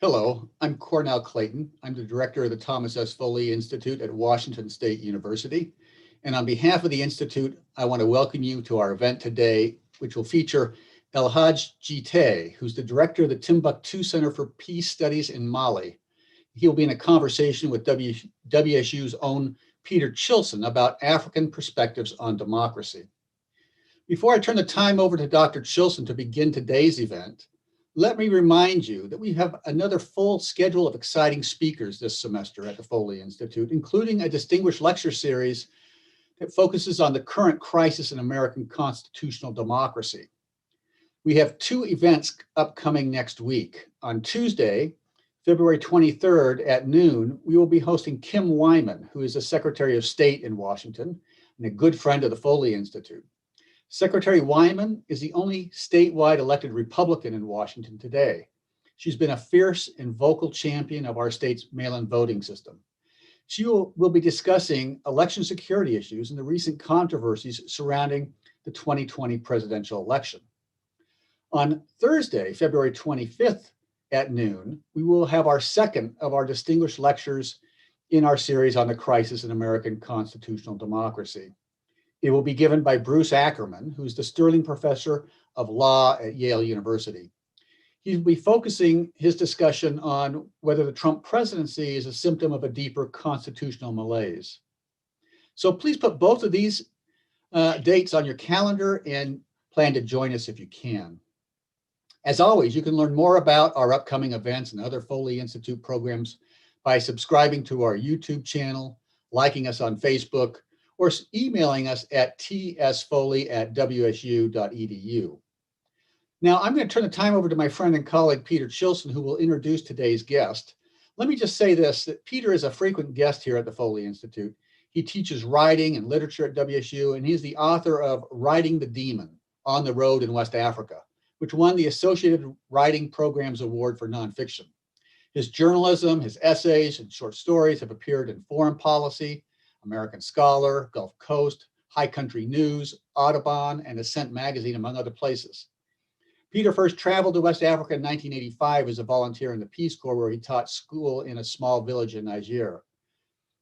Hello, I'm Cornell Clayton. I'm the director of the Thomas S. Foley Institute at Washington State University. And on behalf of the Institute, I want to welcome you to our event today, which will feature Hadj Djitteye, who's the director of the Timbuktu Center for Peace Studies in Mali. He'll be in a conversation with WSU's own Peter Chilson about African perspectives on democracy. Before I turn the time over to Dr. Chilson to begin today's event, let me remind you that we have another full schedule of exciting speakers this semester at the Foley Institute, including a distinguished lecture series that focuses on the current crisis in American constitutional democracy. We have two events upcoming next week. On Tuesday, February 23rd at noon, we will be hosting Kim Wyman, who is the Secretary of State in Washington and a good friend of the Foley Institute. Secretary Wyman is the only statewide elected Republican in Washington today. She's been a fierce and vocal champion of our state's mail-in voting system. She will be discussing election security issues and the recent controversies surrounding the 2020 presidential election. On Thursday, February 25th at noon, we will have our second of our distinguished lectures in our series on the crisis in American constitutional democracy. It will be given by Bruce Ackerman, who's the Sterling Professor of Law at Yale University. He will be focusing his discussion on whether the Trump presidency is a symptom of a deeper constitutional malaise. So please put both of these dates on your calendar and plan to join us if you can. As always, you can learn more about our upcoming events and other Foley Institute programs by subscribing to our YouTube channel, liking us on Facebook, or emailing us at tsfoley@wsu.edu. Now, I'm going to turn the time over to my friend and colleague, Peter Chilson, who will introduce today's guest. Let me just say this, that Peter is a frequent guest here at the Foley Institute. He teaches writing and literature at WSU, and he's the author of Writing the Demon, On the Road in West Africa, which won the Associated Writing Programs Award for Nonfiction. His journalism, his essays, and short stories have appeared in Foreign Policy, American Scholar, Gulf Coast, High Country News, Audubon, and Ascent Magazine, among other places. Peter first traveled to West Africa in 1985 as a volunteer in the Peace Corps, where he taught school in a small village in Niger.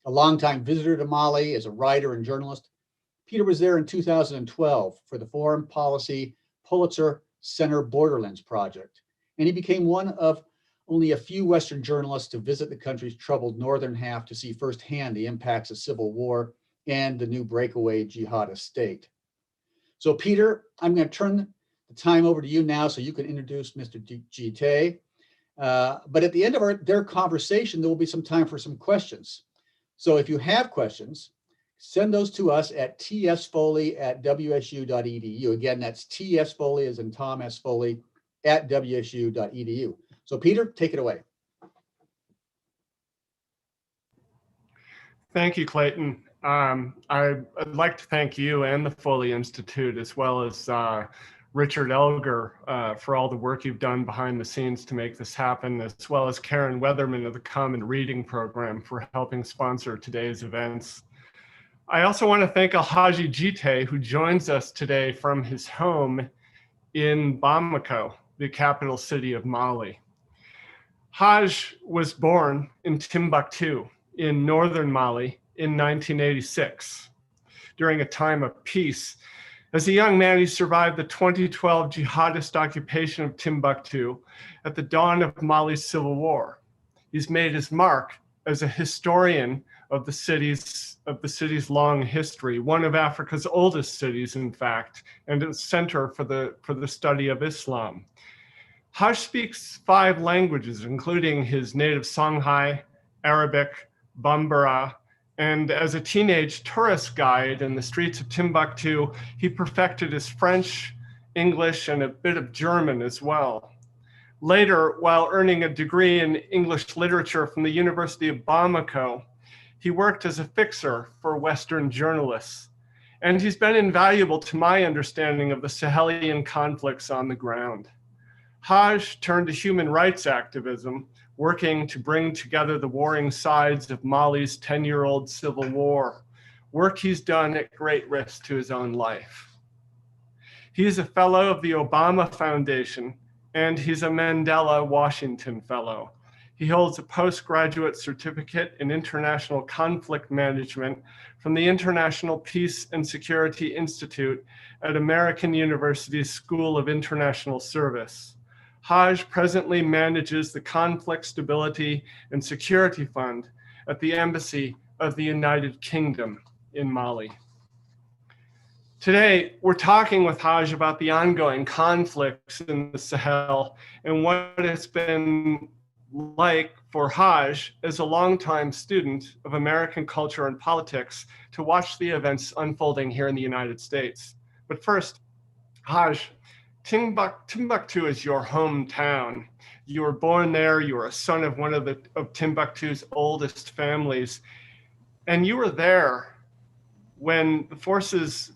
A longtime visitor to Mali as a writer and journalist, Peter was there in 2012 for the Foreign Policy Pulitzer Center Borderlands Project, and he became one of only a few Western journalists to visit the country's troubled northern half to see firsthand the impacts of civil war and the new breakaway jihadist state. So Peter, I'm going to turn the time over to you now so you can introduce Mr. Djitteye. But at the end of their conversation, there will be some time for some questions. So if you have questions, send those to us at tsfoley@wsu.edu. Again, that's tsfoley as in Tom S. Foley @wsu.edu. So Peter, take it away. Thank you, Clayton. I'd like to thank you and the Foley Institute, as well as Richard Elger for all the work you've done behind the scenes to make this happen, as well as Karen Weatherman of the Common Reading Program for helping sponsor today's events. I also want to thank Hadj Djitteye, who joins us today from his home in Bamako, the capital city of Mali. Hadj was born in Timbuktu in northern Mali in 1986. During a time of peace, as a young man, he survived the 2012 jihadist occupation of Timbuktu at the dawn of Mali's civil war. He's made his mark as a historian of the city's long history, one of Africa's oldest cities, in fact, and a center for the study of Islam. Hadj speaks 5 languages, including his native Songhai, Arabic, Bambara, and as a teenage tourist guide in the streets of Timbuktu, he perfected his French, English, and a bit of German as well. Later, while earning a degree in English literature from the University of Bamako, he worked as a fixer for Western journalists, and he's been invaluable to my understanding of the Sahelian conflicts on the ground. Hadj turned to human rights activism, working to bring together the warring sides of Mali's 10-year-old civil war, work he's done at great risk to his own life. He is a fellow of the Obama Foundation, and he's a Mandela Washington Fellow. He holds a postgraduate certificate in international conflict management from the International Peace and Security Institute at American University's School of International Service. Hadj presently manages the Conflict Stability and Security Fund at the Embassy of the United Kingdom in Mali. Today, we're talking with Hadj about the ongoing conflicts in the Sahel and what it's been like for Hadj as a longtime student of American culture and politics to watch the events unfolding here in the United States. But first, Hadj, Timbuktu is your hometown. You were born there, you were a son of one of Timbuktu's oldest families, and you were there when the forces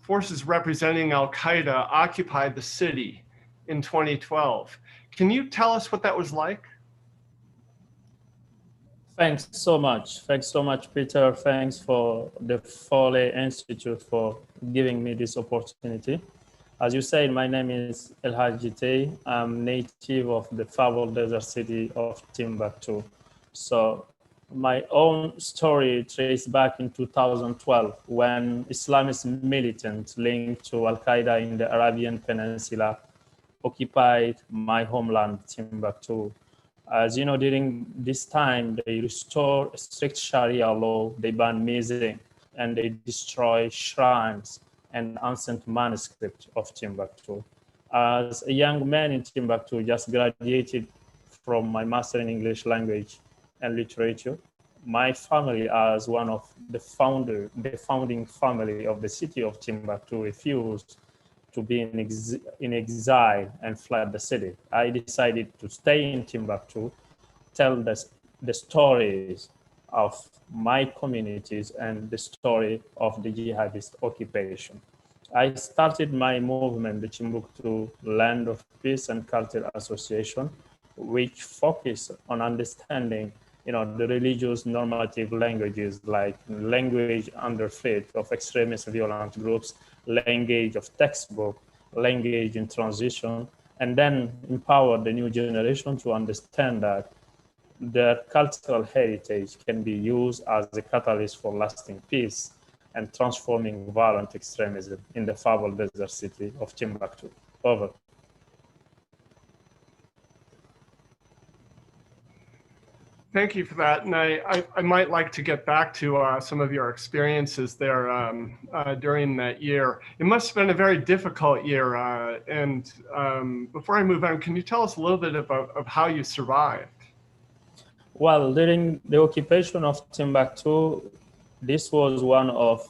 representing Al-Qaeda occupied the city in 2012. Can you tell us what that was like? Thanks so much. Thanks so much, Peter. Thanks for the Foley Institute for giving me this opportunity. As you said, my name is Hadj Djitteye. I'm native of the Fable Desert city of Timbuktu. So my own story traced back in 2012 when Islamist militants linked to Al-Qaeda in the Arabian Peninsula occupied my homeland, Timbuktu. As you know, during this time, they restore strict Sharia law, they ban music, and they destroy shrines and ancient manuscripts of Timbuktu. As a young man in Timbuktu, just graduated from my master in English language and literature, my family, as one of the founding family of the city of Timbuktu, refused to be in exile and fled the city. I decided to stay in Timbuktu, tell the stories of my communities and the story of the jihadist occupation. I started my movement, the Timbuktu Land of Peace and Culture Association, which focused on understanding the religious normative languages like language under threat of extremist violent groups, language of textbook, language in transition, and then empower the new generation to understand that their cultural heritage can be used as a catalyst for lasting peace and transforming violent extremism in the Fable Desert city of Timbuktu. Over. Thank you for that. And I might like to get back to some of your experiences there during that year. It must have been a very difficult year. And before I move on, can you tell us a little bit of how you survived? Well, during the occupation of Timbuktu, this was one of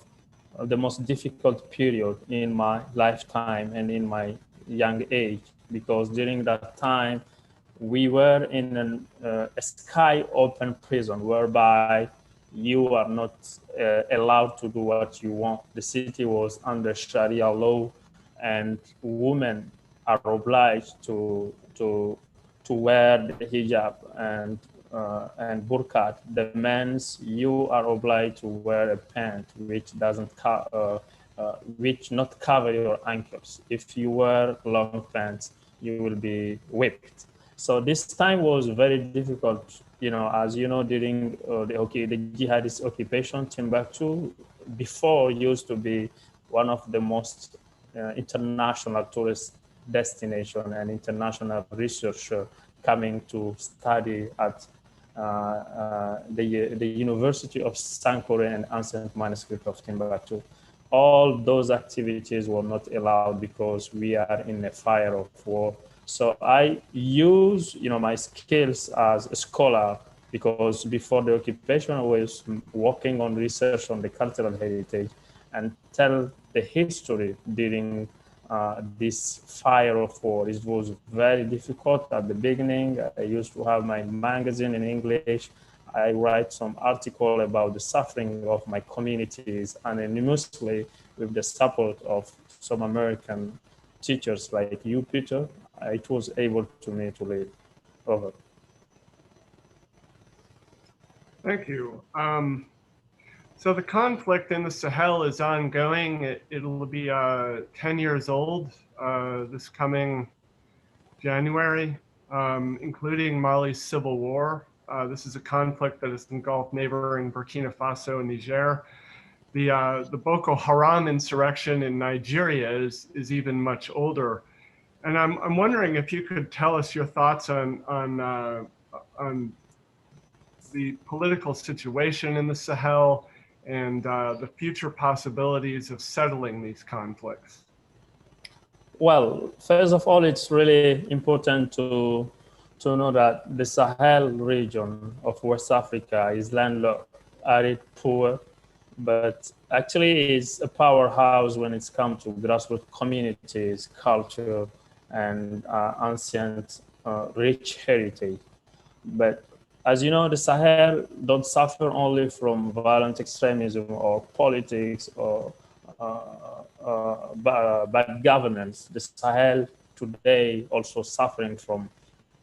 the most difficult period in my lifetime and in my young age, because during that time, we were in a sky open prison whereby you are not allowed to do what you want. The city was under Sharia law, and women are obliged to wear the hijab and burqa. The men's, you are obliged to wear a pant which doesn't which not cover your ankles. If you wear long pants, you will be whipped. So this time was very difficult, as you know, during the jihadist occupation. Timbuktu before used to be one of the most international tourist destination and international researcher coming to study at the University of Sankore and ancient manuscript of Timbuktu. All those activities were not allowed because we are in a fire of war. So I use, my skills as a scholar, because before the occupation I was working on research on the cultural heritage and tell the history during this fire of war. It was very difficult at the beginning. I used to have my magazine in English. I write some article about the suffering of my communities anonymously with the support of some American teachers like you, Peter. It was able to me to live. Over. Thank you. So the conflict in the Sahel is ongoing. It'll be 10 years old this coming January, including Mali's civil war. This is a conflict that has engulfed neighboring Burkina Faso and Niger. The Boko Haram insurrection in Nigeria is even much older. And I'm wondering if you could tell us your thoughts on the political situation in the Sahel and the future possibilities of settling these conflicts. Well, first of all, it's really important to know that the Sahel region of West Africa is landlocked, arid, poor, but actually is a powerhouse when it's come to grassroots communities, culture, and ancient rich heritage. But as you know, the Sahel don't suffer only from violent extremism or politics or bad governance. The Sahel today also suffering from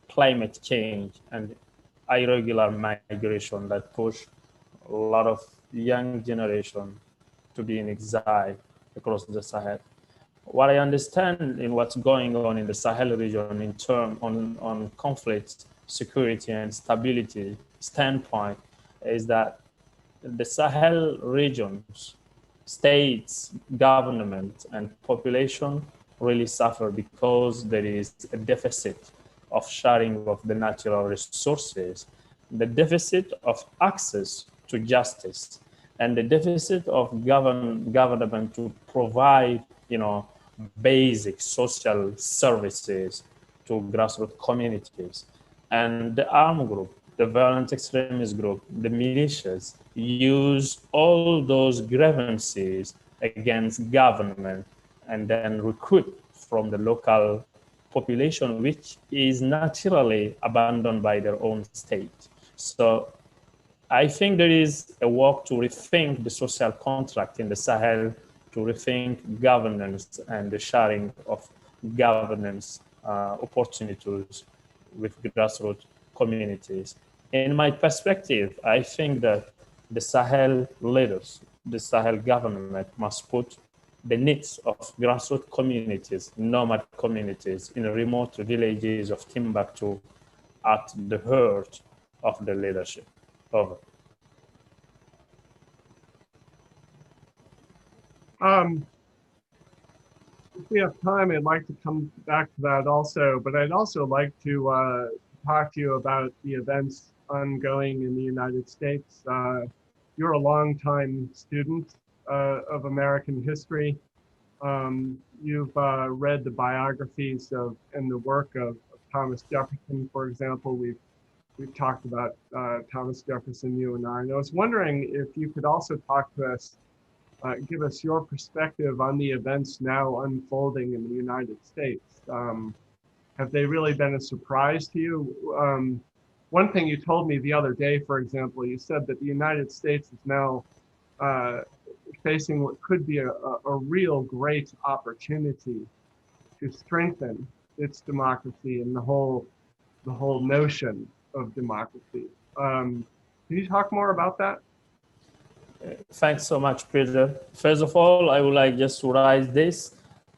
climate change and irregular migration that push a lot of young generation to be in exile across the Sahel. What I understand in what's going on in the Sahel region in terms on conflict, security, and stability standpoint is that the Sahel regions, states, government, and population really suffer because there is a deficit of sharing of the natural resources, the deficit of access to justice, and the deficit of government to provide, basic social services to grassroots communities. And the armed group, the violent extremist group, the militias use all those grievances against government and then recruit from the local population, which is naturally abandoned by their own state. So I think there is a work to rethink the social contract in the Sahel, to rethink governance and the sharing of governance opportunities with grassroots communities. In my perspective, I think that the Sahel leaders, the Sahel government must put the needs of grassroots communities, nomad communities in remote villages of Timbuktu at the heart of the leadership. Over. If we have time, I'd like to come back to that also, but I'd also like to talk to you about the events ongoing in the United States. You're a longtime student of American history. You've read the biographies of and the work of Thomas Jefferson, for example. We've talked about Thomas Jefferson, you and I. And I was wondering if you could also talk to us, give us your perspective on the events now unfolding in the United States. Have they really been a surprise to you? One thing you told me the other day, for example, you said that the United States is now facing what could be a real great opportunity to strengthen its democracy and the whole notion of democracy. Can you talk more about that? Thanks so much, Peter. First of all, I would like just to raise this.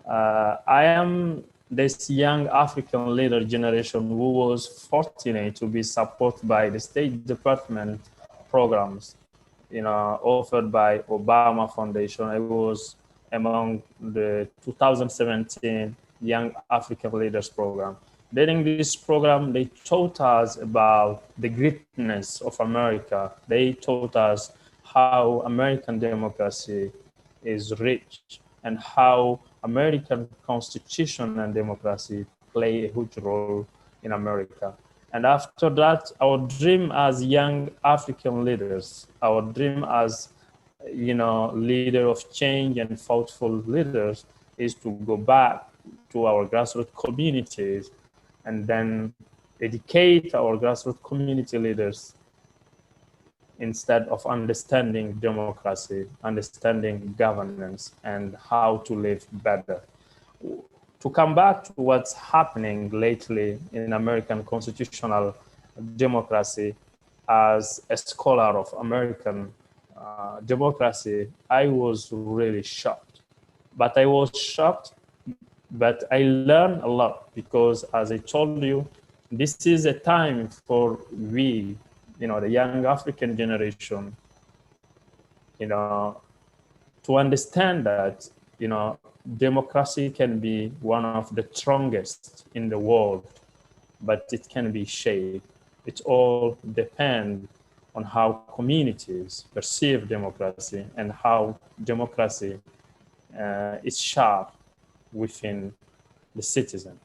I am this young African leader generation who was fortunate to be supported by the State Department programs, offered by Obama Foundation. I was among the 2017 Young African Leaders Program. During this program, they taught us about the greatness of America. They taught us how American democracy is rich and how American Constitution and democracy play a huge role in America. And after that, our dream as young African leaders, our dream as, leader of change and thoughtful leaders is to go back to our grassroots communities and then educate our grassroots community leaders instead of understanding democracy, understanding governance, and how to live better. To come back to what's happening lately in American constitutional democracy, as a scholar of American democracy, I was really shocked. But I was shocked, but I learned a lot because, as I told you, this is a time for we the young African generation, to understand that, democracy can be one of the strongest in the world, but it can be shaped. It all depends on how communities perceive democracy and how democracy is shaped within the citizen.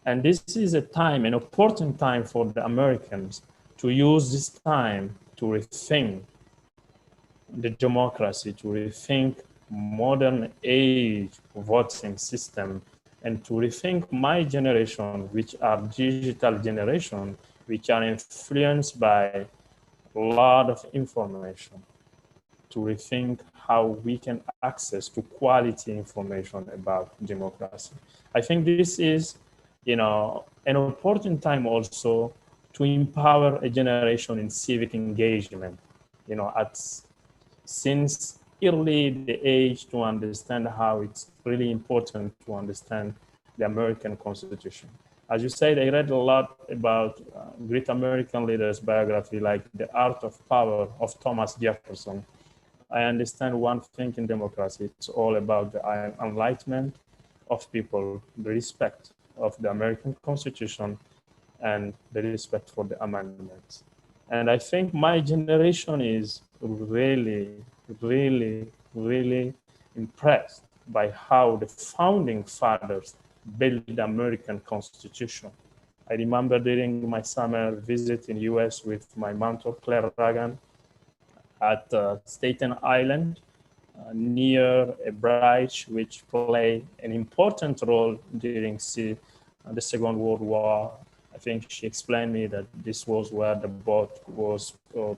And this is an important time for the Americans to use this time to rethink the democracy, to rethink modern age voting system, and to rethink my generation, which are digital generation, which are influenced by a lot of information, to rethink how we can access to quality information about democracy. I think this is, an important time also to empower a generation in civic engagement, since early the age, to understand how it's really important to understand the American Constitution. As you said, I read a lot about great American leaders' biography, like The Art of Power of Thomas Jefferson. I understand one thing in democracy, it's all about the enlightenment of people, the respect of the American Constitution, and the respect for the amendments. And I think my generation is really, really, really impressed by how the founding fathers built the American Constitution. I remember during my summer visit in US with my mentor, Claire Ragan, at Staten Island, near a bridge which played an important role during the Second World War. I think she explained me that this was where the boat was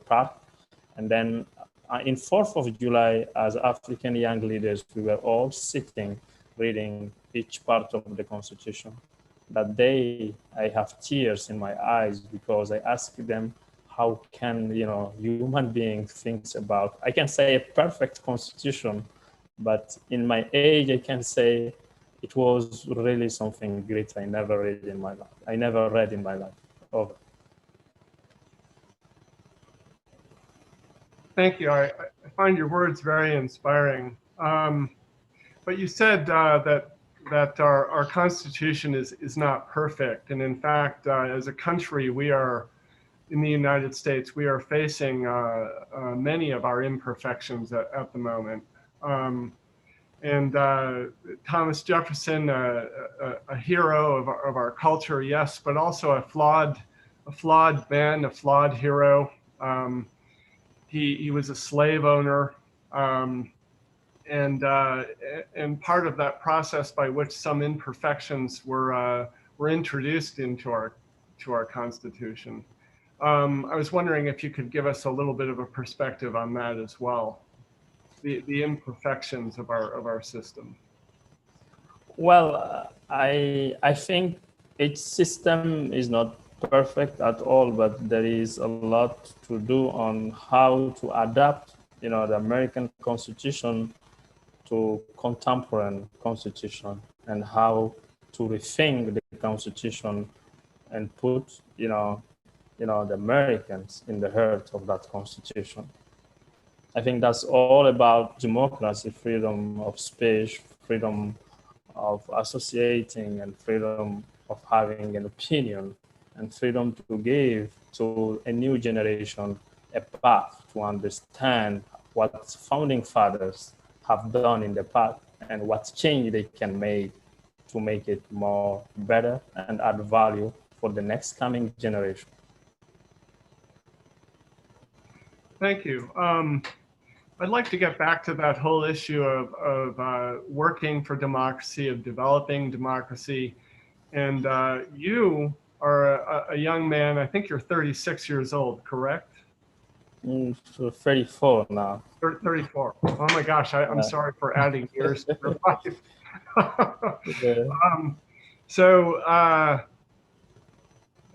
parked. And then in 4th of July, as African young leaders, we were all sitting, reading each part of the Constitution. That day, I have tears in my eyes because I asked them, how can, human beings think about, I can say a perfect Constitution, but in my age, I can say it was really something great I never read in my life. Over. Thank you. I find your words very inspiring. But you said that our Constitution is not perfect. And in fact, as a country, we are, in the United States, we are facing many of our imperfections at the moment. And Thomas Jefferson, a hero of our culture, yes, but also a flawed man, a flawed hero. He was a slave owner, and part of that process by which some imperfections were introduced into our Constitution. I was wondering if you could give us a little bit of a perspective on that as well, the imperfections of our system. Well, I think each system is not perfect at all, but there is a lot to do on how to adapt, the American Constitution to contemporary Constitution, and how to rethink the Constitution and put, the Americans in the heart of that Constitution. I think that's all about democracy, freedom of speech, freedom of associating, and freedom of having an opinion, and freedom to give to a new generation a path to understand what founding fathers have done in the past and what change they can make to make it more better and add value for the next coming generation. Thank you. I'd like to get back to that whole issue of working for democracy, of developing democracy. And you are a young man, I think you're 36 years old, correct? 34 now. 34. Oh my gosh, I'm sorry for adding years to your life. So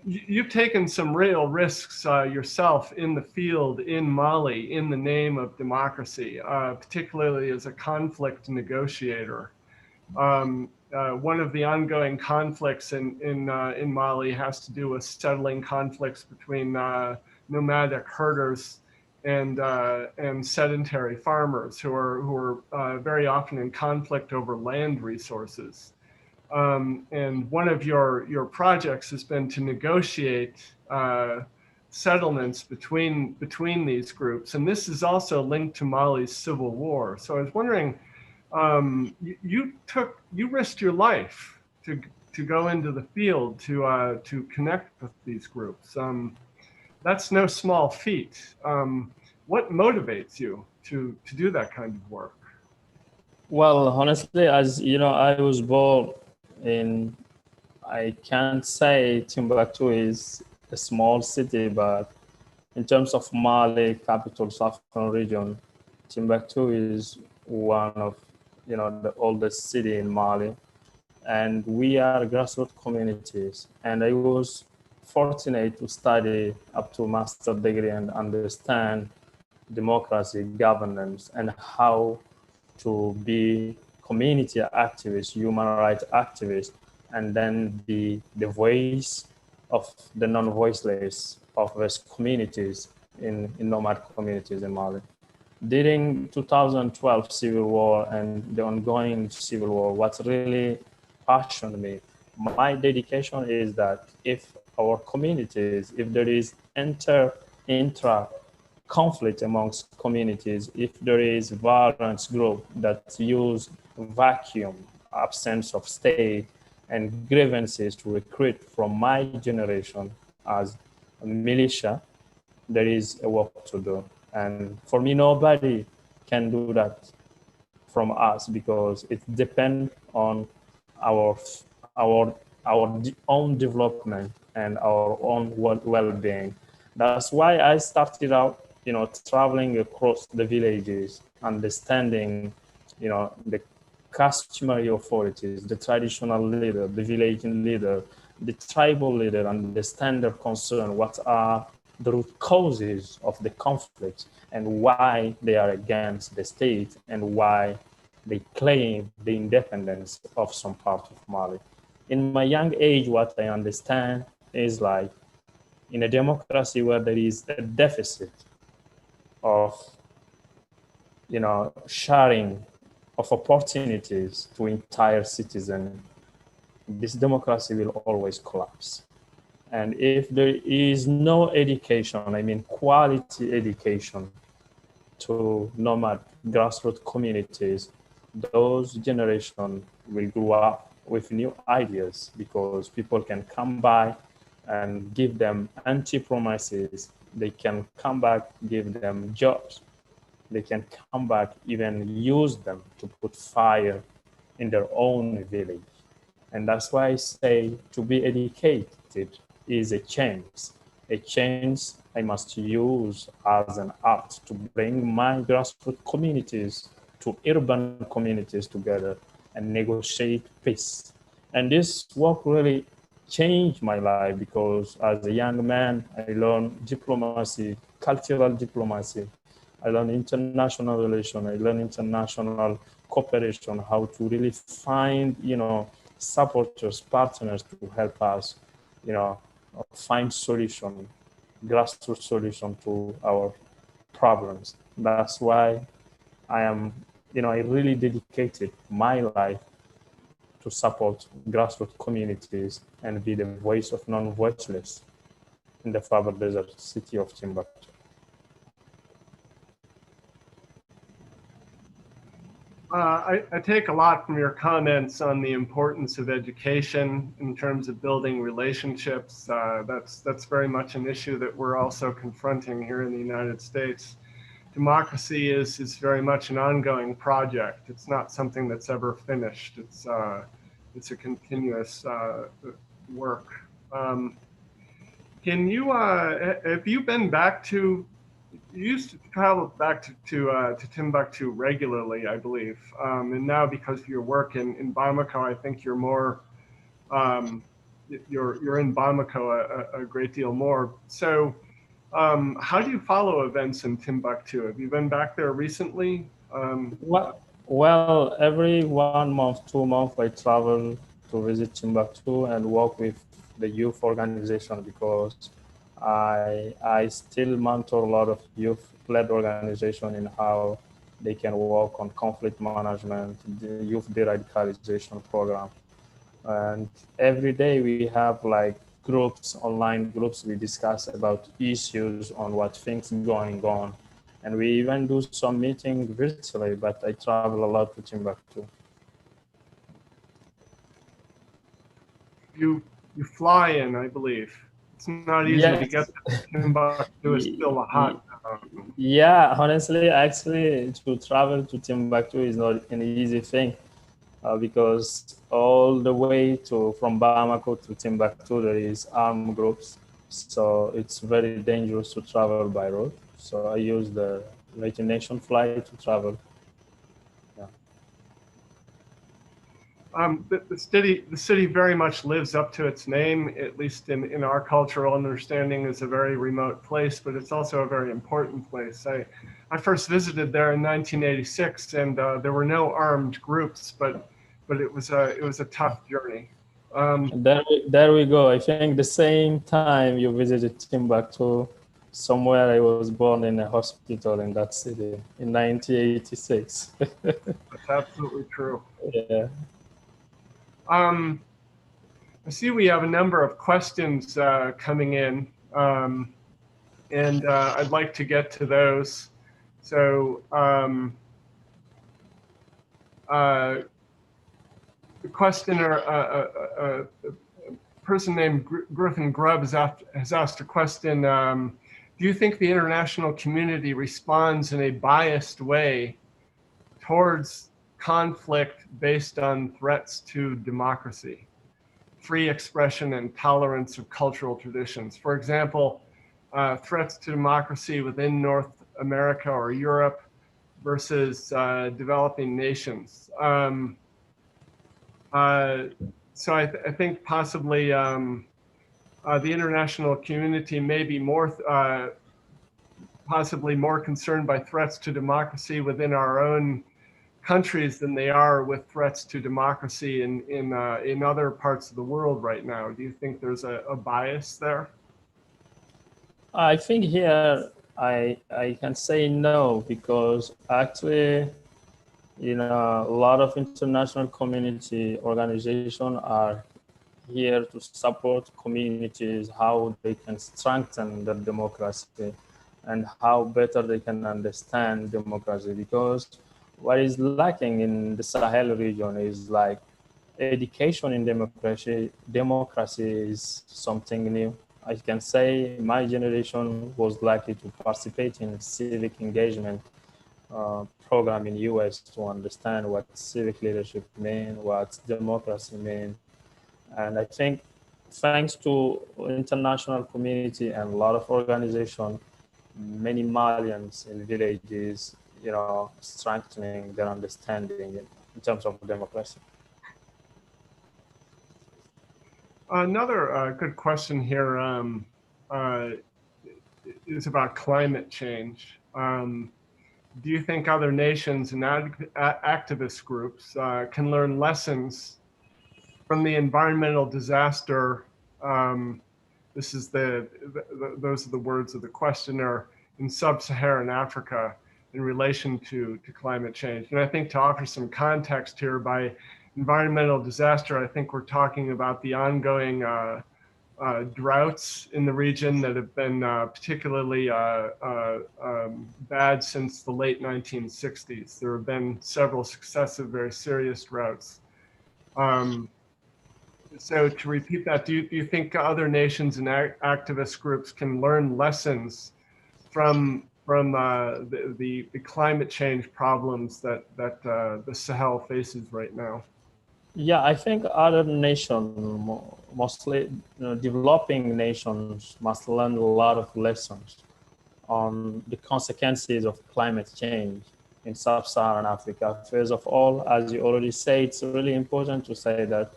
you've taken some real risks yourself in the field in Mali in the name of democracy, particularly as a conflict negotiator. One of the ongoing conflicts in Mali has to do with settling conflicts between nomadic herders and sedentary farmers who are very often in conflict over land resources. And one of your projects has been to negotiate settlements between these groups, and this is also linked to Mali's civil war. So I was wondering, you risked your life to go into the field to connect with these groups. That's no small feat. What motivates you to do that kind of work? Well, honestly, as you know, I was born in, I can't say Timbuktu is a small city, but in terms of Mali, capital Southern region, Timbuktu is one of, the oldest city in Mali. And we are grassroots communities. And I was fortunate to study up to master's degree and understand democracy, governance, and how to be community activists, human rights activists, and then be the voice of the non-voiceless of these communities in nomad communities in Mali. During 2012 civil war and the ongoing civil war, what really passioned me, my dedication is that if our communities, if there is intra conflict amongst communities, if there is violence group that use vacuum, absence of state, and grievances to recruit from my generation as a militia, there is a work to do. And for me, nobody can do that from us because it depends on our own development and our own well-being. That's why I started out, traveling across the villages, understanding, the customary authorities, the traditional leader, the village leader, the tribal leader, understand their concern, what are the root causes of the conflict and why they are against the state and why they claim the independence of some part of Mali. In my young age, what I understand is like in a democracy where there is a deficit of, sharing of opportunities to entire citizen, this democracy will always collapse. And if there is no education, I mean quality education to nomad grassroots communities, those generations will grow up with new ideas because people can come by and give them anti-promises. They can come back, give them jobs. They can come back, even use them to put fire in their own village. And that's why I say to be educated is a chance I must use as an art to bring my grassroots communities to urban communities together and negotiate peace. And this work really changed my life because as a young man, I learned diplomacy, cultural diplomacy. I learned international relations. I learned international cooperation, how to really find, supporters, partners to help us, find solution, grassroots solution to our problems. That's why I am, I really dedicated my life to support grassroots communities and be the voice of non-voiceless in the Faber Desert city of Timbuktu. I take a lot from your comments on the importance of education in terms of building relationships. That's very much an issue that we're also confronting here in the United States. Democracy is very much an ongoing project. It's not something that's ever finished. It's a continuous work. Can you have you been back to? You used to travel back to Timbuktu regularly, I believe, and now because of your work in Bamako, I think you're more you're in Bamako a great deal more. So, how do you follow events in Timbuktu? Have you been back there recently? Well, every 1 month, 2 months, I travel to visit Timbuktu and work with the youth organization because I still mentor a lot of youth-led organization in how they can work on conflict management, the youth de-radicalization program. And every day we have like groups, online groups, we discuss about issues on what things going on. And we even do some meeting virtually, but I travel a lot to Timbuktu. You fly in, I believe. It's not easy to Yes. get to Timbuktu. It's still a hot. Yeah, honestly, actually, to travel to Timbuktu is not an easy thing because all the way to from Bamako to Timbuktu there is armed groups, so it's very dangerous to travel by road. So I use the United Nations flight to travel. Yeah. The city very much lives up to its name, at least in our cultural understanding, is a very remote place, but it's also a very important place. I first visited there in 1986, and there were no armed groups, but it was a tough journey. There we go. I think the same time you visited Timbuktu, somewhere I was born in a hospital in that city in 1986. That's absolutely true. Yeah. I see we have a number of questions coming in, and I'd like to get to those. So the questioner, a person named Griffin Grubb has asked a question. Do you think the international community responds in a biased way towards conflict based on threats to democracy, free expression, and tolerance of cultural traditions? For example, threats to democracy within North America or Europe versus developing nations. So I think possibly the international community may be possibly more concerned by threats to democracy within our own countries than they are with threats to democracy in other parts of the world right now. Do you think there's a bias there? I think here I can say no, because actually, a lot of international community organizations are here to support communities, how they can strengthen their democracy and how better they can understand democracy. Because what is lacking in the Sahel region is like education in democracy. Democracy is something new. I can say my generation was lucky to participate in civic engagement program in US to understand what civic leadership means, what democracy means. And I think thanks to international community and a lot of organizations, many Malians in villages, strengthening their understanding in terms of democracy. Another good question here is about climate change. Do you think other nations and activist groups can learn lessons from the environmental disaster? Those are the words of the questioner, in sub-Saharan Africa in relation to climate change. And I think to offer some context here, by environmental disaster, I think we're talking about the ongoing droughts in the region that have been particularly bad since the late 1960s. There have been several successive, very serious droughts. So to repeat that, do you think other nations and activist groups can learn lessons from the climate change problems that the Sahel faces right now? Yeah, I think other nations, mostly developing nations, must learn a lot of lessons on the consequences of climate change in sub-Saharan Africa. First of all, as you already said, it's really important to say that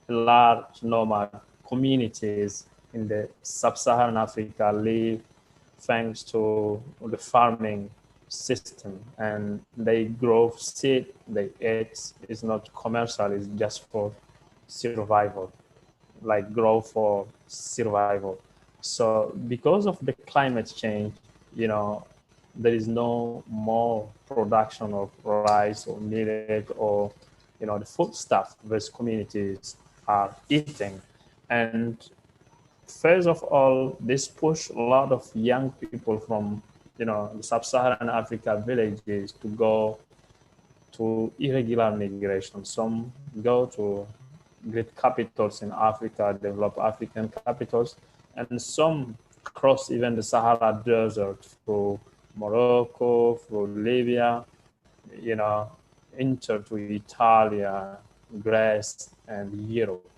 large nomad communities in the sub-Saharan Africa live thanks to the farming system, and they grow seed, they eat. It's not commercial, it's just for survival, like grow for survival. So because of the climate change, there is no more production of rice or millet or, the food stuff these communities are eating. And first of all, this push a lot of young people from, the sub-Saharan Africa villages to go to irregular migration. Some go to great capitals in Africa, developed African capitals, and some cross even the Sahara Desert through Morocco, through Libya, enter to Italia, Greece, and Europe.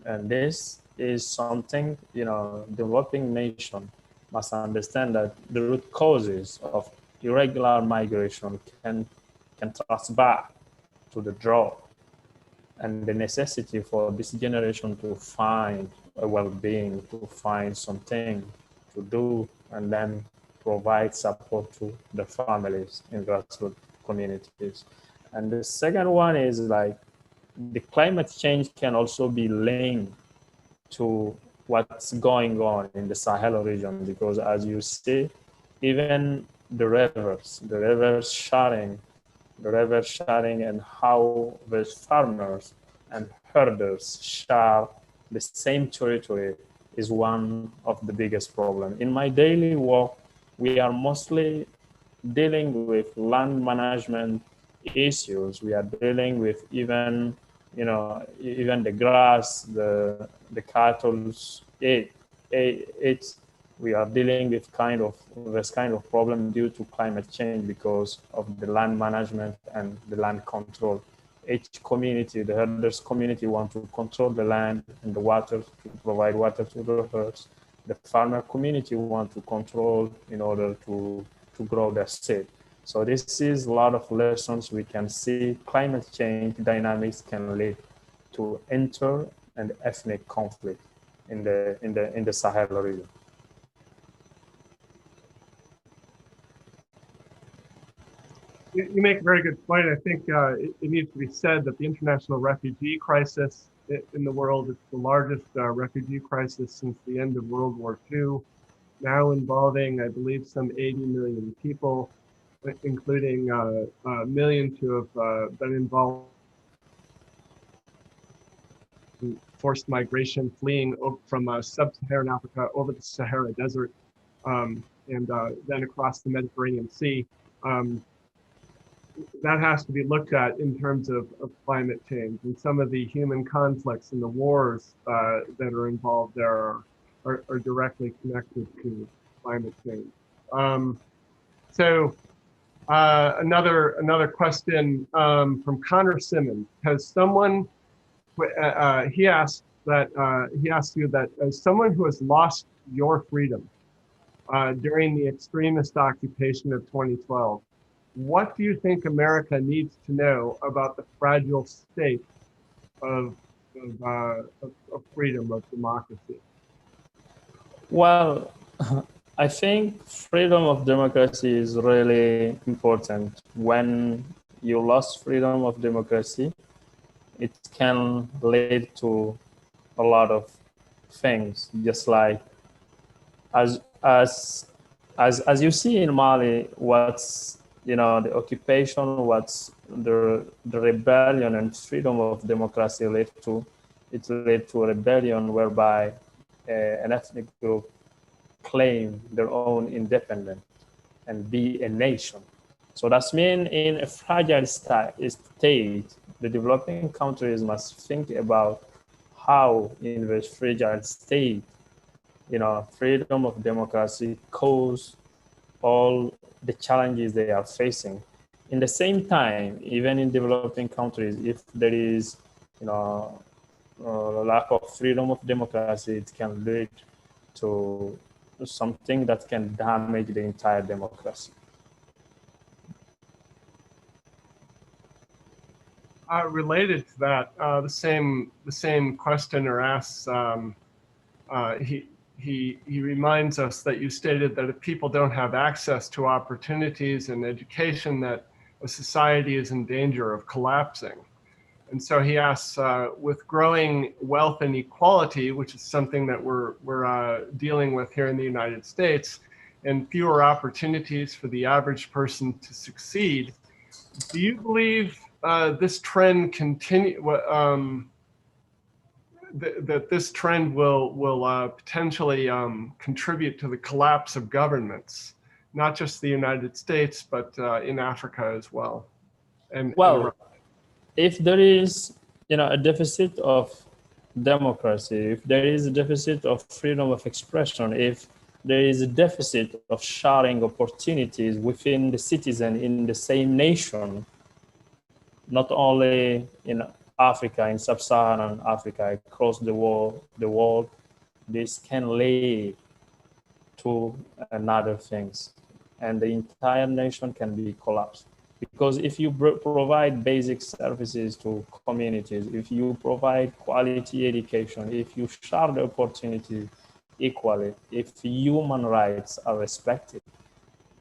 And this is something, developing nation must understand that the root causes of irregular migration can trace back to the drought and the necessity for this generation to find a well-being, to find something to do, and then provide support to the families in grassroots communities. And the second one is like the climate change can also be linked to what's going on in the Sahel region, because as you see, even the rivers sharing and how the farmers and herders share the same territory is one of the biggest problems. In my daily work, we are mostly dealing with land management issues. We are dealing with even the grass, the cattle's it. We are dealing with this kind of problem due to climate change because of the land management and the land control. Each community, the herders community, want to control the land and the water to provide water to the herds. The farmer community want to control in order to grow their seed. So this is a lot of lessons we can see. Climate change dynamics can lead to inter and ethnic conflict in the Sahel region. You make a very good point. I think it needs to be said that the international refugee crisis in the world is the largest refugee crisis since the end of World War II, now involving, I believe, some 80 million people, including millions who have been involved in forced migration, fleeing from sub-Saharan Africa over the Sahara Desert, and then across the Mediterranean Sea. That has to be looked at in terms of climate change, and some of the human conflicts and the wars that are involved there are directly connected to climate change. Another question from Connor Simmons. Has someone he asked you that as someone who has lost your freedom during the extremist occupation of 2012, what do you think America needs to know about the fragile state of freedom, of democracy? Well, I think freedom of democracy is really important. When you lost freedom of democracy, it can lead to a lot of things, just like as you see in Mali, what's the occupation, what's the rebellion and freedom of democracy led to. It led to a rebellion whereby an ethnic group claim their own independence and be a nation. So that's mean in a fragile state, the developing countries must think about how in this fragile state, freedom of democracy cause all the challenges they are facing. In the same time, even in developing countries, if there is, lack of freedom of democracy, it can lead to something that can damage the entire democracy. Related to that, the same questioner asks. He reminds us that you stated that if people don't have access to opportunities and education, that a society is in danger of collapsing. And so he asks, with growing wealth inequality, which is something that we're dealing with here in the United States, and fewer opportunities for the average person to succeed, do you believe this trend that this trend will potentially contribute to the collapse of governments, not just the United States, but in Africa as well? Well, if there is, a deficit of democracy, if there is a deficit of freedom of expression, if there is a deficit of sharing opportunities within the citizen in the same nation, not only in Africa, in sub-Saharan Africa, across the world, this can lead to another things, and the entire nation can be collapsed. Because if you provide basic services to communities, if you provide quality education, if you share the opportunity equally, if human rights are respected,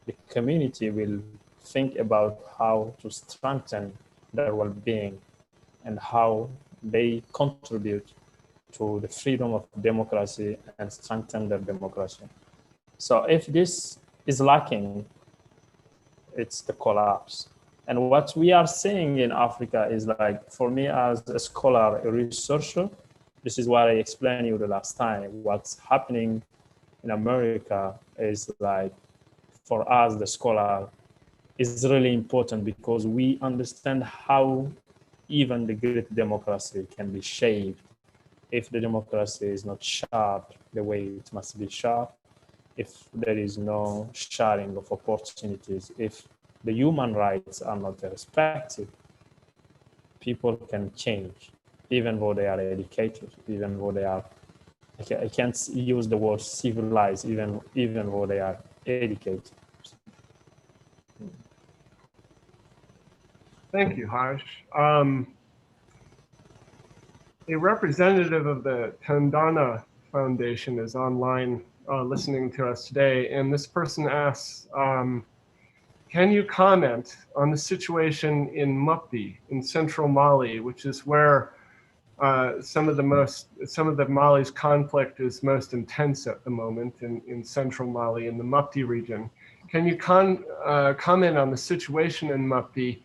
the community will think about how to strengthen their well-being and how they contribute to the freedom of democracy and strengthen their democracy. So if this is lacking, it's the collapse. And what we are seeing in Africa is, like, for me as a scholar, a researcher, this is what I explained you the last time. What's happening in America is, like, for us, the scholar, is really important because we understand how even the great democracy can be shaped if the democracy is not sharp the way it must be sharp, if there is no sharing of opportunities, if the human rights are not respected, people can change, even though they are educated, even though they are, I can't use the word civilized, even though they are educated. Thank you, Hadj. A representative of the Tandana Foundation is online listening to us today, and this person asks, can you comment on the situation in Mopti in central Mali, which is where some of the Mali's conflict is most intense at the moment in central Mali, in the Mopti region? Can you comment on the situation in Mopti,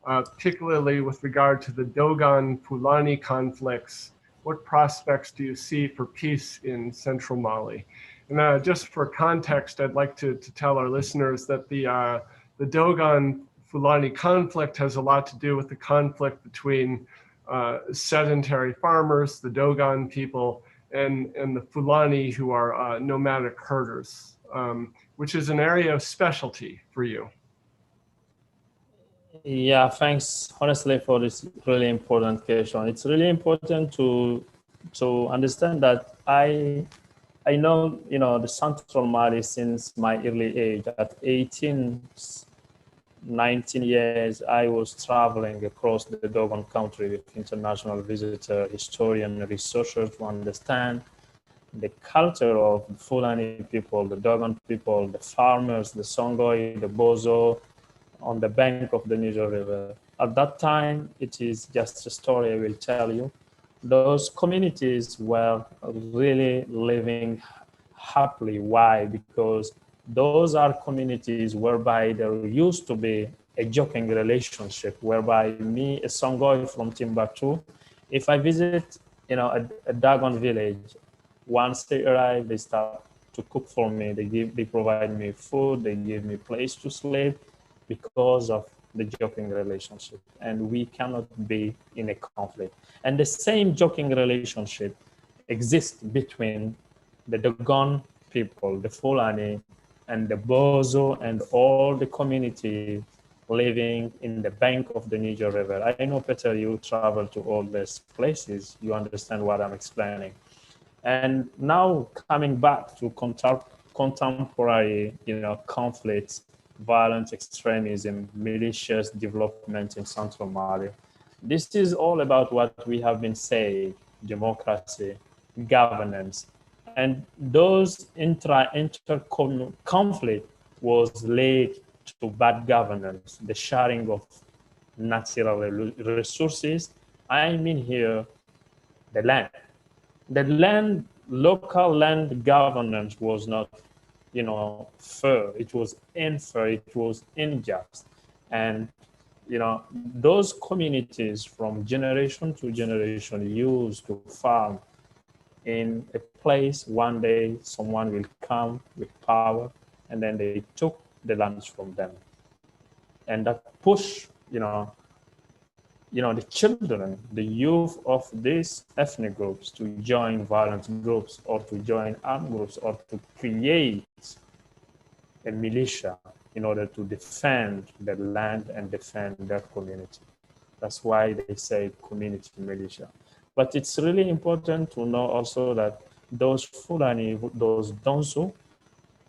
particularly with regard to the Dogon Fulani conflicts? What prospects do you see for peace in central Mali? And just for context, I'd like to tell our listeners that the Dogon Fulani conflict has a lot to do with the conflict between sedentary farmers, the Dogon people, and the Fulani, who are nomadic herders, which is an area of specialty for you. Yeah, thanks honestly for this really important question. It's really important to understand that I know, the central Mali since my early age. At 18, 19 years, I was traveling across the Dogon country with international visitor, historian, researcher to understand the culture of the Fulani people, the Dogon people, the farmers, the Songoi, the Bozo, on the bank of the Niger River. At that time, it is just a story I will tell you. Those communities were really living happily. Why? Because those are communities whereby there used to be a joking relationship, whereby me, a Songoi from Timbuktu, if I visit, a Dogon village, once they arrive, they start to cook for me. They provide me food. They give me place to sleep because of the joking relationship. And we cannot be in a conflict. And the same joking relationship exists between the Dogon people, the Fulani, and the Bozo, and all the community living in the bank of the Niger River. I know, Peter, you travel to all these places. You understand what I'm explaining. And now coming back to contemporary, conflicts, violent extremism, malicious development in central Mali. This is all about what we have been saying: democracy, governance, and those inter conflict was led to bad governance, the sharing of natural resources, I mean here the land. The land, local land governance was not, fair. It was unfair. It was unjust, and those communities from generation to generation used to farm in a place. One day someone will come with power, and then they took the lands from them, and that push the children, the youth of these ethnic groups to join violent groups or to join armed groups or to create a militia in order to defend their land and defend their community. That's why they say community militia. But it's really important to know also that those Fulani, those Donso,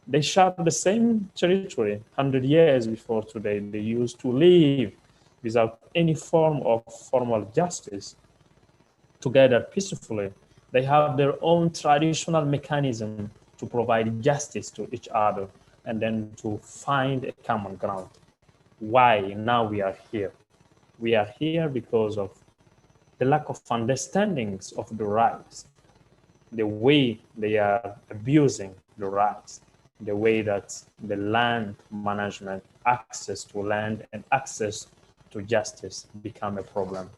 they share the same territory 100 years before today. They used to live without any form of formal justice together peacefully. They have their own traditional mechanism to provide justice to each other and then to find a common ground. Why now we are here? We are here because of the lack of understandings of the rights, the way they are abusing the rights, the way that the land management, access to land and access to justice become a problem,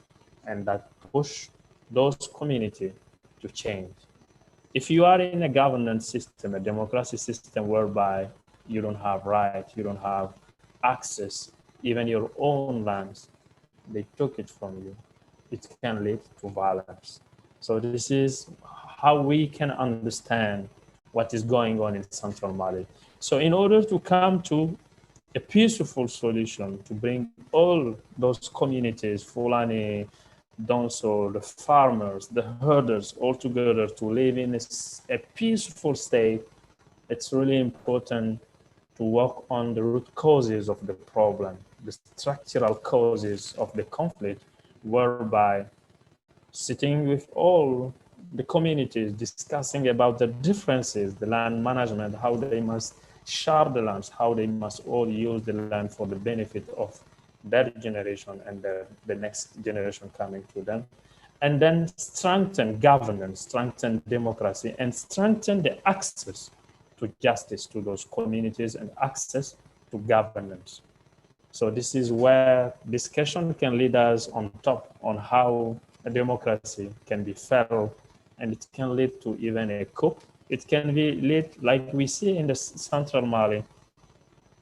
and that push those communities to change. If you are in a governance system, a democracy system whereby you don't have rights, you don't have access, even your own lands, they took it from you, it can lead to violence. So this is how we can understand what is going on in Central Mali. So in order to come to a peaceful solution, to bring all those communities, Fulani, Donso, the farmers, the herders, all together to live in a peaceful state, it's really important to work on the root causes of the problem, the structural causes of the conflict, whereby sitting with all the communities, discussing about the differences, the land management, how they must share the lands, how they must all use the land for the benefit of their generation and the next generation coming to them. And then strengthen governance, strengthen democracy, and strengthen the access to justice to those communities and access to governance. So this is where discussion can lead us on top on how a democracy can be fair, and it can lead to even a coup. It can be lead, like we see in the Central Mali,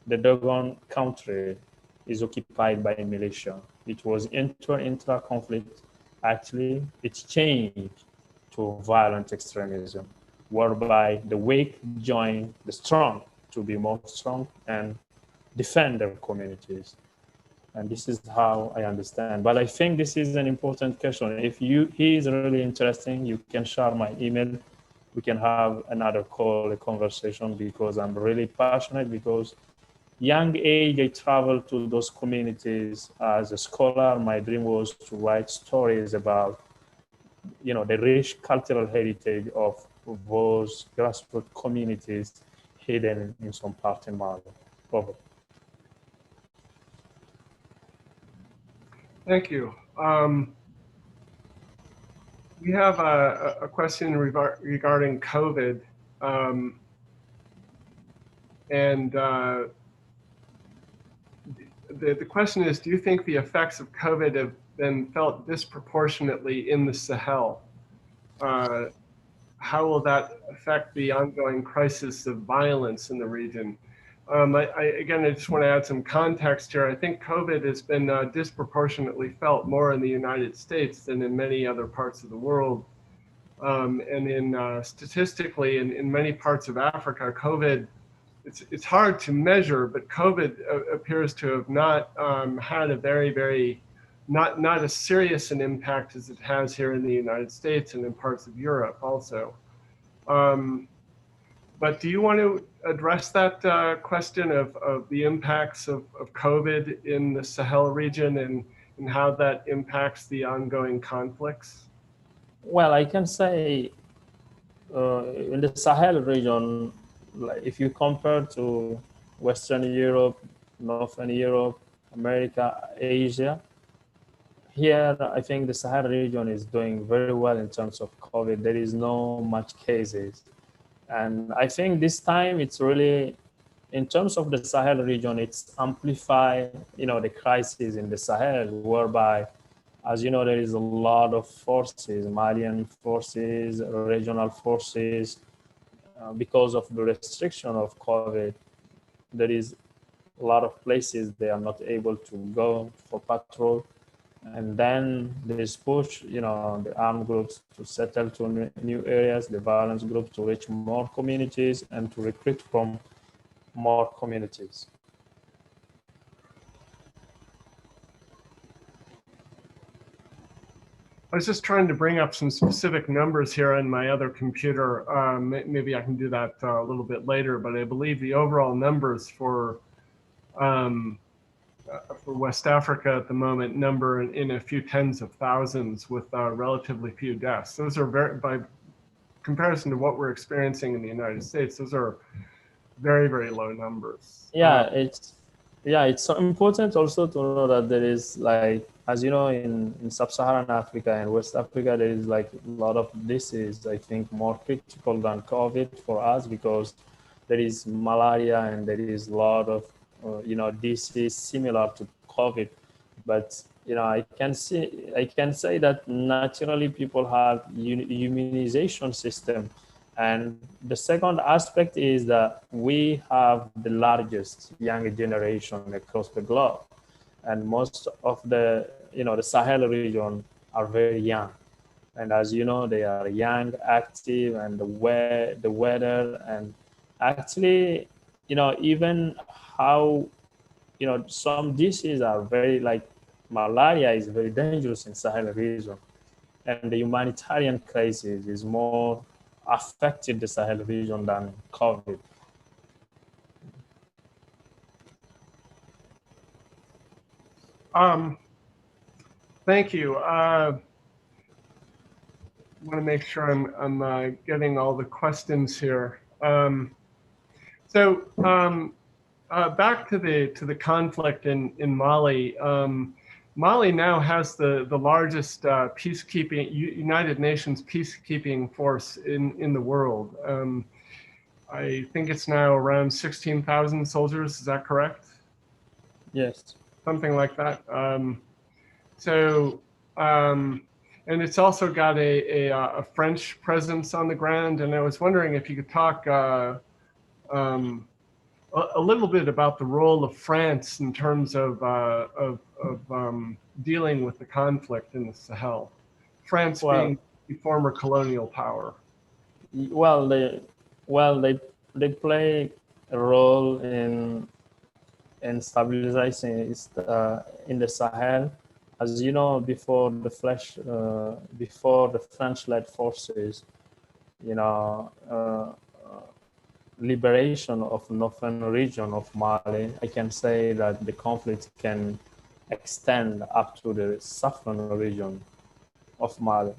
the Dogon country is occupied by a militia. It was intra conflict. Actually, it's changed to violent extremism, whereby the weak join the strong to be more strong and defend their communities. And this is how I understand. But I think this is an important question. If he is really interesting, you can share my email. We can have another call, a conversation, because I'm really passionate. Because young age, I traveled to those communities as a scholar. My dream was to write stories about, the rich cultural heritage of those grassroots communities hidden in some part in Mali. Over. Thank you. We have a question regarding COVID. The question is, do you think the effects of COVID have been felt disproportionately in the Sahel? How will that affect the ongoing crisis of violence in the region? I just want to add some context here. I think COVID has been disproportionately felt more in the United States than in many other parts of the world. Statistically, in many parts of Africa, COVID, it's hard to measure, but COVID appears to have not had a not as serious an impact as it has here in the United States and in parts of Europe also. But do you want to address that question of the impacts of COVID in the Sahel region and how that impacts the ongoing conflicts? Well, I can say in the Sahel region, like if you compare to Western Europe, Northern Europe, America, Asia, here, I think the Sahel region is doing very well in terms of COVID. There is no much cases. And I think this time it's really, in terms of the Sahel region, it's amplify, the crisis in the Sahel, whereby, as you know, there is a lot of forces, Malian forces, regional forces, because of the restriction of COVID. There is a lot of places they are not able to go for patrol. And then there's push, the armed groups to settle to new areas, the violence groups to reach more communities and to recruit from more communities. I was just trying to bring up some specific numbers here on my other computer. Maybe I can do that a little bit later, but I believe the overall numbers for West Africa at the moment number in a few tens of thousands with relatively few deaths. Those are very, by comparison to what we're experiencing in the United States, those are very, very low numbers. It's so important also to know that there is, like, as you know, in sub-Saharan Africa and West Africa, there is like a lot of disease, I think more critical than COVID for us, because there is malaria and there is a lot of disease similar to COVID. But I can say that naturally people have immunization system. And the second aspect is that we have the largest younger generation across the globe. And most of the Sahel region are very young. And as you know, they are young, active, and the weather, and actually, even how, some diseases are very, like malaria is very dangerous in Sahel region. And the humanitarian crisis is more affected the Sahel region than COVID. Thank you. I want to make sure I'm getting all the questions here. Back to the conflict in Mali. Mali now has the largest peacekeeping, United Nations peacekeeping force in the world. I think it's now around 16,000 soldiers. Is that correct? Yes. Something like that. And it's also got a French presence on the ground. And I was wondering if you could talk a little bit about the role of France in terms of dealing with the conflict in the Sahel. France being the former colonial power. Well, they play a role in stabilizing in the Sahel. As you know, before the French-led forces, liberation of northern region of Mali, I can say that the conflict can extend up to the southern region of Mali.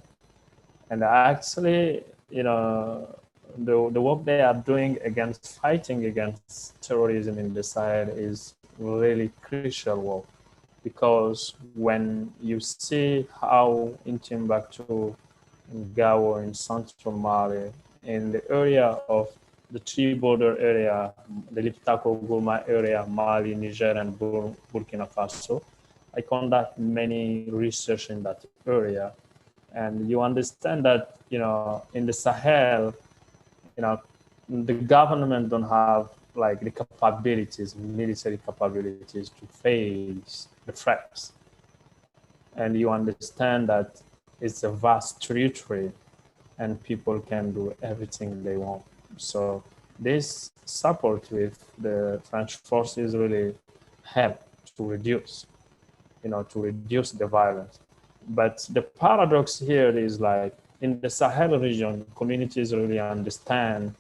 And actually, the work they are doing against fighting against terrorism in the Sahel is really crucial work, because when you see how in Timbuktu, in Gao, in central Mali, in the area of the three border area, the Liptako-Gourma area, Mali, Niger, and Burkina Faso, I conduct many research in that area. And you understand that, in the Sahel, the government don't have like the capabilities, military capabilities to face the threats. And you understand that it's a vast territory and people can do everything they want. So this support with the French forces really help to reduce the violence. But the paradox here is, like, in the Sahel region, communities really understand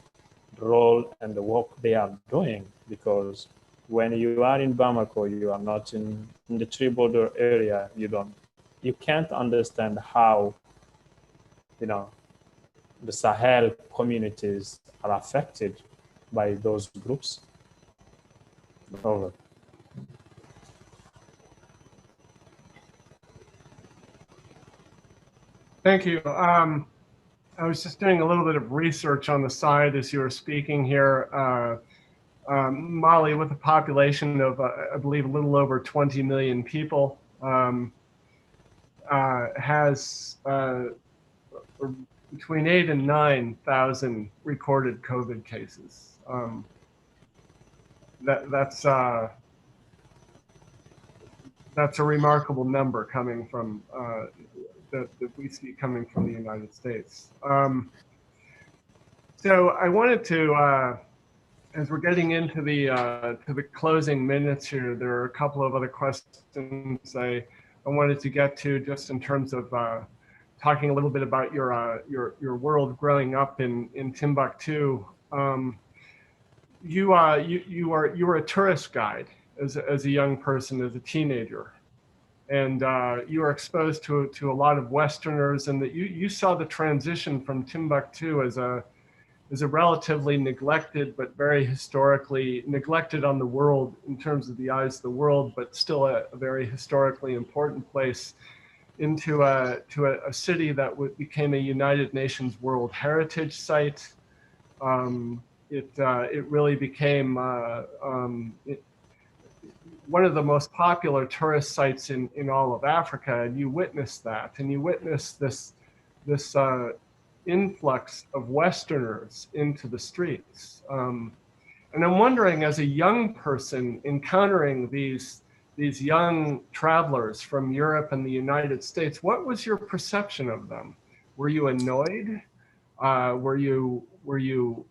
the role and the work they are doing, because when you are in Bamako, you are not in the three border area, you can't understand how, the Sahel communities are affected by those groups. Over. Thank you. I was just doing a little bit of research on the side as you were speaking here. Mali, with a population of, I believe, a little over 20 million people, has between 8,000 and 9,000 recorded COVID cases. That's a remarkable number coming from that we see coming from the United States. So I wanted to, as we're getting into the closing minutes here, there are a couple of other questions I wanted to get to, just in terms of talking a little bit about your world growing up in Timbuktu. You were a tourist guide as a young person, as a teenager, and you were exposed to a lot of Westerners, and that you saw the transition from Timbuktu as a relatively neglected, but very historically neglected on the world in terms of the eyes of the world, but still a very historically important place, into a city that became a United Nations World Heritage Site. It really became one of the most popular tourist sites in all of Africa, and you witnessed that, and you witnessed this influx of Westerners into the streets. And I'm wondering, as a young person encountering these young travelers from Europe and the United States, what was your perception of them? Were you annoyed? Were you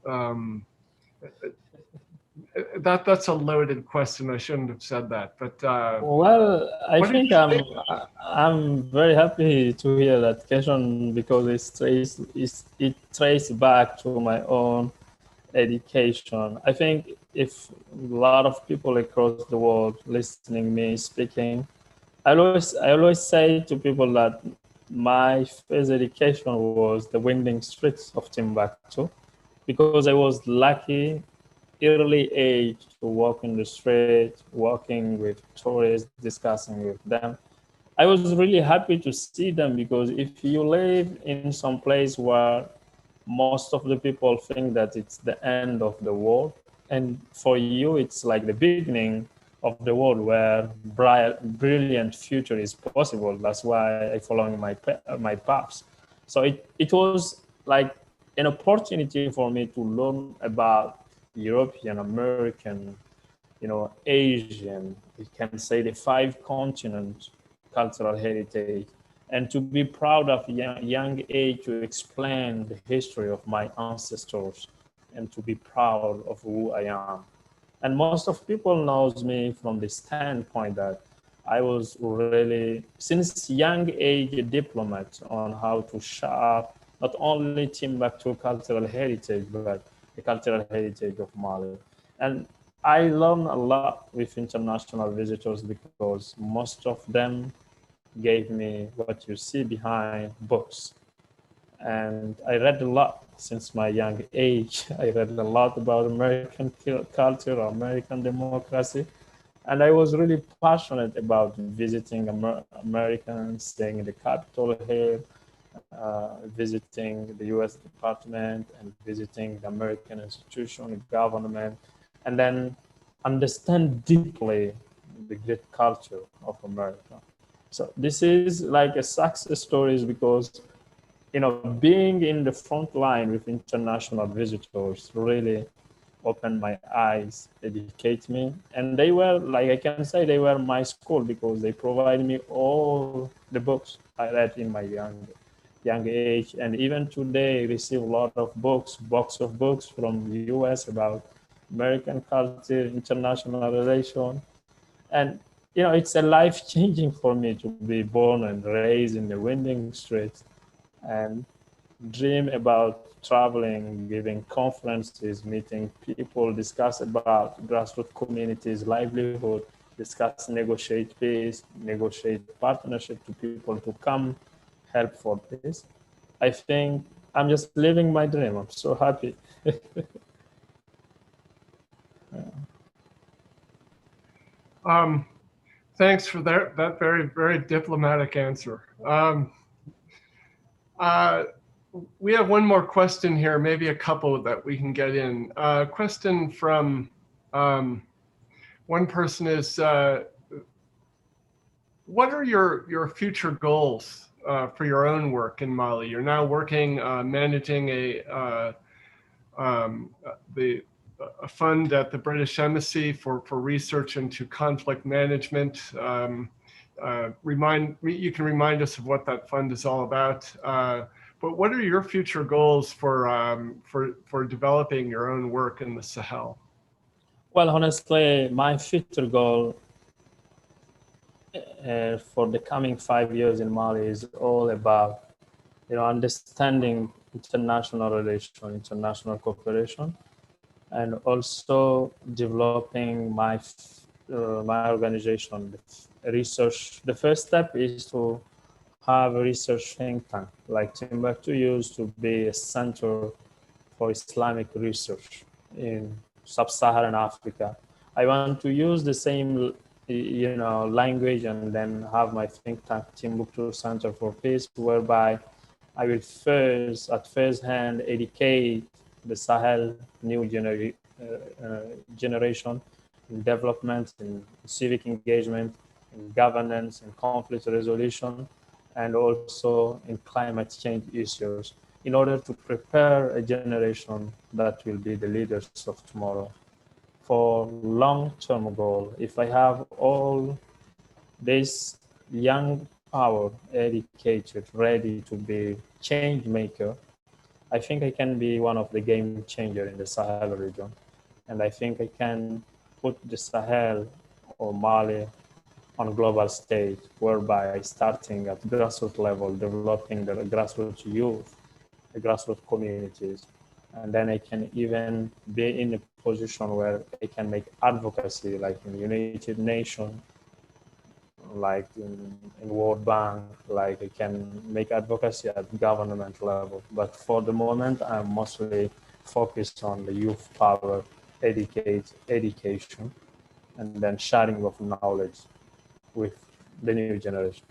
that's a loaded question. I shouldn't have said that, but well, I think I'm very happy to hear that question, because it traces back to my own education. I think if a lot of people across the world listening me speaking, I always say to people that my first education was the winding streets of Timbuktu, because I was lucky early age to walk in the street, walking with tourists, discussing with them. I was really happy to see them, because if you live in some place where most of the people think that it's the end of the world, and for you it's like the beginning of the world where brilliant future is possible. That's why I following my paths. So it was like an opportunity for me to learn about European, American, Asian, we can say the 5 continents cultural heritage, and to be proud of young age to explain the history of my ancestors, and to be proud of who I am. And most of people knows me from the standpoint that I was really, since young age, a diplomat on how to share not only Timbuktu cultural heritage, but the cultural heritage of Mali. And I learned a lot with international visitors, because most of them gave me what you see behind books. And I read a lot since my young age. I read a lot about American culture, American democracy. And I was really passionate about visiting Americans, staying in the Capitol Hill, visiting the US Department, and visiting the American institution, government, and then understand deeply the great culture of America. So this is like a success stories, because being in the front line with international visitors really opened my eyes, educate me, and they were, like I can say, they were my school, because they provided me all the books I read in my young age. And even today I receive a lot of box of books from the US about American culture, international relation. And it's a life changing for me to be born and raised in the winding streets, and dream about traveling, giving conferences, meeting people, discuss about grassroots communities, livelihood, discuss, negotiate peace, negotiate partnership to people to come help for peace. I think I'm just living my dream. I'm so happy. Thanks for that very, very diplomatic answer. We have one more question here, maybe a couple that we can get in. Question from one person is, what are your future goals for your own work in Mali? You're now working, managing a fund at the British Embassy for research into conflict management. You can remind us of what that fund is all about. But what are your future goals for developing your own work in the Sahel? Well, honestly, my future goal for the coming 5 years in Mali is all about, understanding international relations, international cooperation, and also developing my organization, research. The first step is to have a research think tank, like Timbuktu used to be a center for Islamic research in sub-Saharan Africa. I want to use the same, language and then have my think tank, Timbuktu Center for Peace, whereby I will at first hand, educate the Sahel new generation in development, in civic engagement, in governance, in conflict resolution, and also in climate change issues, in order to prepare a generation that will be the leaders of tomorrow. For long-term goal, if I have all this young power educated, ready to be change maker, I think I can be one of the game changer in the Sahel region. And I think I can put the Sahel or Mali on global stage, whereby starting at grassroots level, developing the grassroots youth, the grassroots communities. And then I can even be in a position where I can make advocacy, like in United Nations, like in World Bank, like I can make advocacy at government level. But for the moment, I'm mostly focused on the youth power, education, and then sharing of knowledge with the new generation.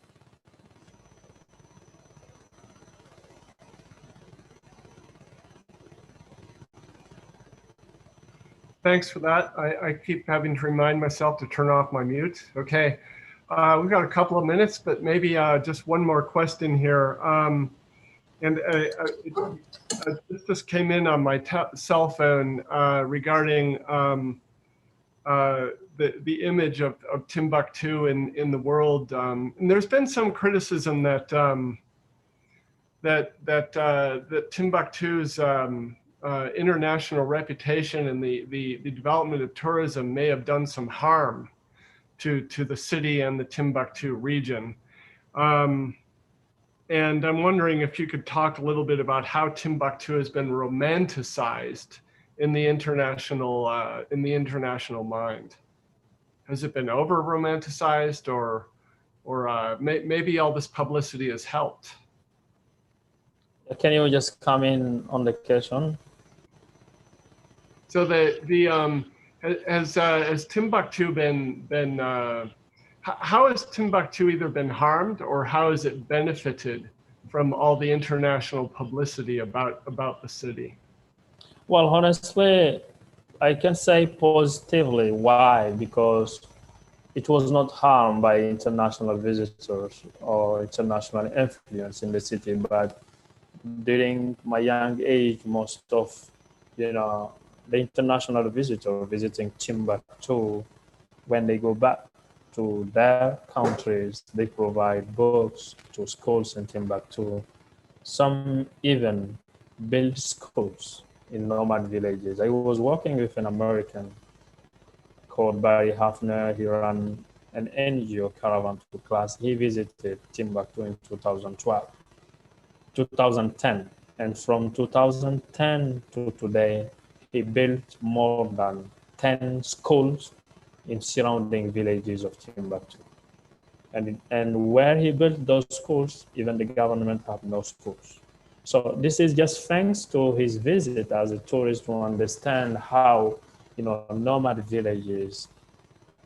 Thanks for that. I keep having to remind myself to turn off my mute. Okay, we've got a couple of minutes, but maybe just one more question here. This just came in on my cell phone regarding the image of Timbuktu in the world. And there's been some criticism that that Timbuktu's international reputation and the development of tourism may have done some harm to the city and the Timbuktu region. And I'm wondering if you could talk a little bit about how Timbuktu has been romanticized in the international mind. Has it been over romanticized, or maybe all this publicity has helped? Can you just come in on the question? So has Timbuktu been how has Timbuktu either been harmed or how has it benefited from all the international publicity about the city? Well, honestly, I can say positively. Why? Because it was not harmed by international visitors or international influence in the city, but during my young age, most of the international visitor visiting Timbuktu, when they go back to their countries, they provide books to schools in Timbuktu. Some even build schools in nomad villages. I was working with an American called Barry Hafner. He ran an NGO caravan to class. He visited Timbuktu in 2010. And from 2010 to today, he built more than 10 schools in surrounding villages of Timbuktu. And where he built those schools, even the government have no schools. So this is just thanks to his visit as a tourist to understand how, nomad villages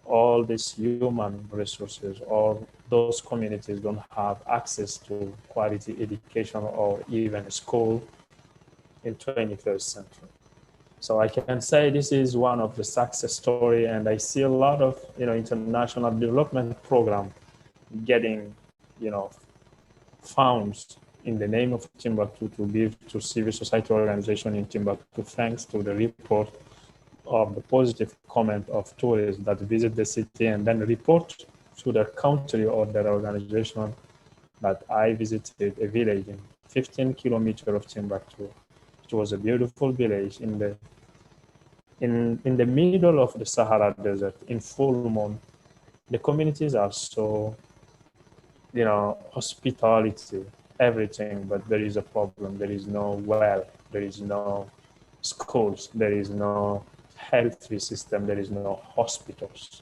all these human resources or those communities don't have access to quality education or even school in 21st century. So I can say this is one of the success story, and I see a lot of international development program getting funds in the name of Timbuktu to give to civil society organization in Timbuktu, thanks to the report of the positive comment of tourists that visit the city and then report to their country or their organization that I visited a village in 15 kilometers of Timbuktu. It was a beautiful village in the middle of the Sahara Desert in full moon. The communities are so, hospitality, everything, but there is a problem. There is no well, there is no schools, there is no healthy system, there is no hospitals.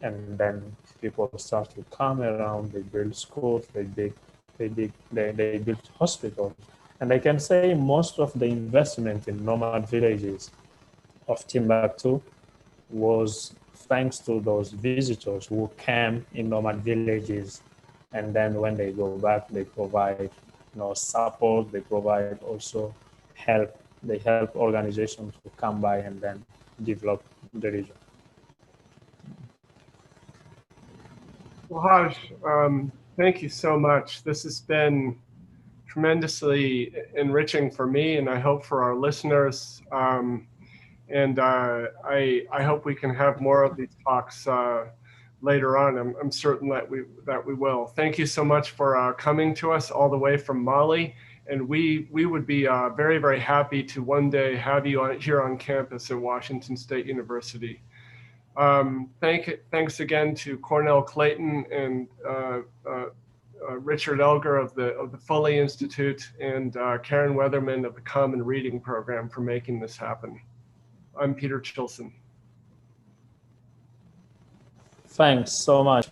And then people start to come around, they build schools, they build hospitals. And I can say most of the investment in nomad villages of Timbuktu was thanks to those visitors who came in nomad villages. And then when they go back, they provide support, they provide also help. They help organizations to come by and then develop the region. Well, Hadj, thank you so much. This has been tremendously enriching for me, and I hope for our listeners. And I hope we can have more of these talks later on. I'm certain that we will. Thank you so much for coming to us all the way from Mali. And we would be very, very happy to one day have you here on campus at Washington State University. Thanks again to Cornell Clayton and Richard Elgar of the Fully Institute and Karen Weatherman of the Common Reading Program for making this happen. I'm Peter Chilson. Thanks so much.